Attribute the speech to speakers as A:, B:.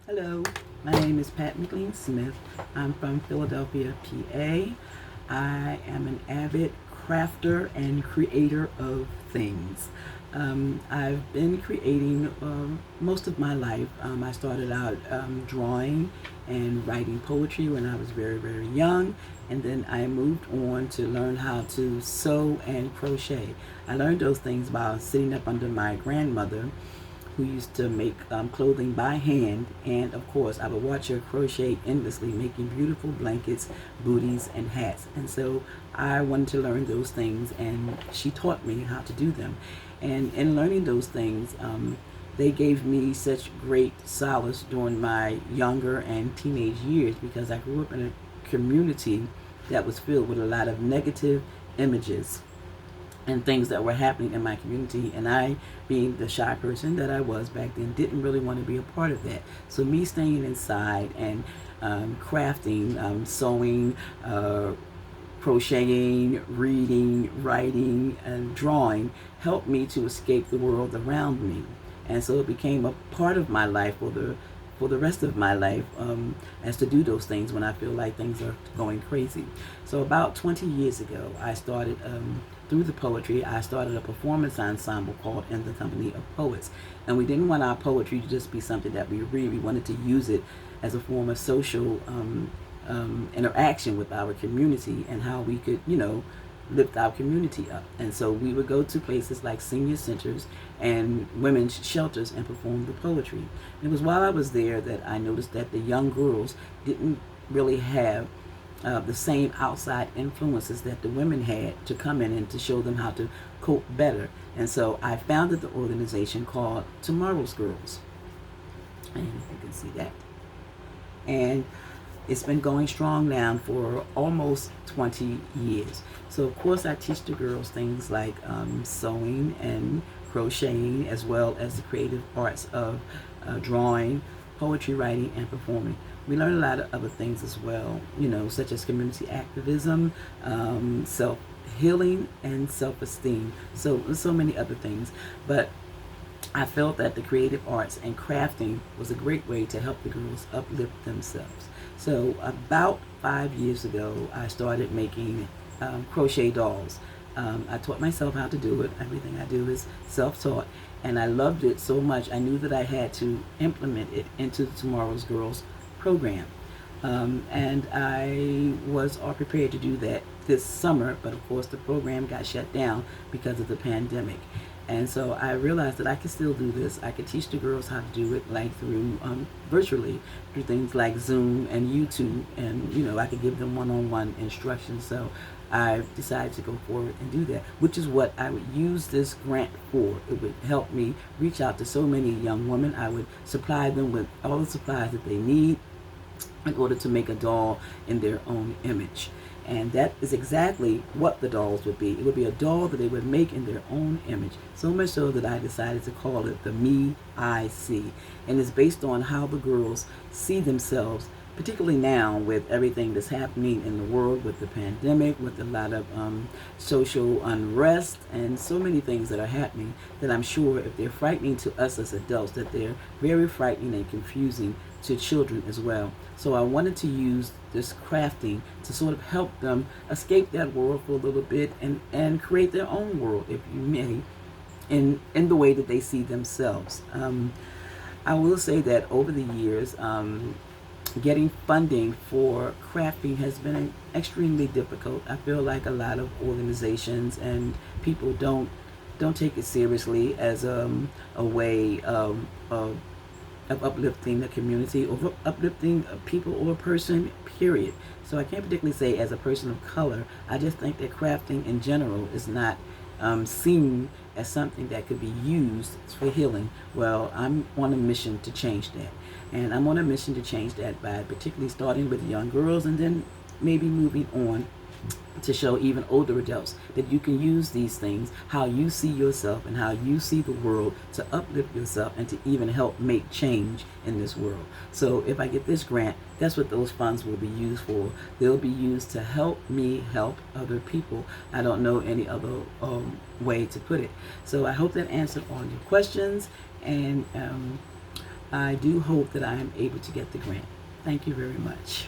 A: Hello, my name is Pat McLean Smith. I'm from Philadelphia, PA. I am an avid crafter and creator of things. I've been creating most of my life. I started out drawing and writing poetry when I was very, very young, and then I moved on to learn how to sew and crochet. I learned those things by sitting up under my grandmother, who used to make clothing by hand. And of course, I would watch her crochet endlessly, making beautiful blankets, booties, and hats. And so I wanted to learn those things, and she taught me how to do them. And in learning those things, they gave me such great solace during my younger and teenage years, because I grew up in a community that was filled with a lot of negative images and things that were happening in my community. And I, being the shy person that I was back then, didn't really want to be a part of that. So me staying inside and crafting, sewing, crocheting, reading, writing, and drawing helped me to escape the world around me. And so it became a part of my life for the rest of my life, as to do those things when I feel like things are going crazy. So about 20 years ago, I started, through the poetry, I started a performance ensemble called In the Company of Poets. And we didn't want our poetry to just be something that we read. We wanted to use it as a form of social interaction with our community, and how we could, lift our community up. And so we would go to places like senior centers and women's shelters and perform the poetry. And it was while I was there that I noticed that the young girls didn't really have the same outside influences that the women had to come in and to show them how to cope better. And so I founded the organization called Tomorrow's Girls. And you can see that. And it's been going strong now for almost 20 years. So of course I teach the girls things like sewing and crocheting, as well as the creative arts of drawing, poetry writing, and performing. We learn a lot of other things as well, such as community activism, self-healing, and self-esteem. So many other things. But I felt that the creative arts and crafting was a great way to help the girls uplift themselves. So about 5 years ago, I started making crochet dolls. I taught myself how to do it. Everything I do is self-taught. And I loved it so much, I knew that I had to implement it into the Tomorrow's Girls program. And I was all prepared to do that this summer, but of course the program got shut down because of the pandemic. And so I realized that I could still do this. I could teach the girls how to do it, like through virtually, through things like Zoom and YouTube, and I could give them one-on-one instructions. So I decided to go forward and do that, which is what I would use this grant for. It would help me reach out to so many young women. I would supply them with all the supplies that they need in order to make a doll in their own image. And that is exactly what the dolls would be. It would be a doll that they would make in their own image. So much so that I decided to call it the Me I See. And it's based on how the girls see themselves, particularly now with everything that's happening in the world, with the pandemic, with a lot of social unrest, and so many things that are happening, that I'm sure if they're frightening to us as adults, that they're very frightening and confusing to children as well. So I wanted to use this crafting to sort of help them escape that world for a little bit, and create their own world, if you may, in the way that they see themselves. I will say that over the years, getting funding for crafting has been extremely difficult. I feel like a lot of organizations and people don't take it seriously as a way of uplifting the community, or uplifting people or a person, period. So I can't particularly say as a person of color. I just think that crafting in general is not seen as something that could be used for healing. Well, I'm on a mission to change that. And I'm on a mission to change that by particularly starting with young girls, and then maybe moving on to show even older adults that you can use these things, how you see yourself and how you see the world, to uplift yourself and to even help make change in this world. So if I get this grant, that's what those funds will be used for. They'll be used to help me help other people. I don't know any other way to put it. So I hope that answered all your questions. And I do hope that I am able to get the grant. Thank you very much.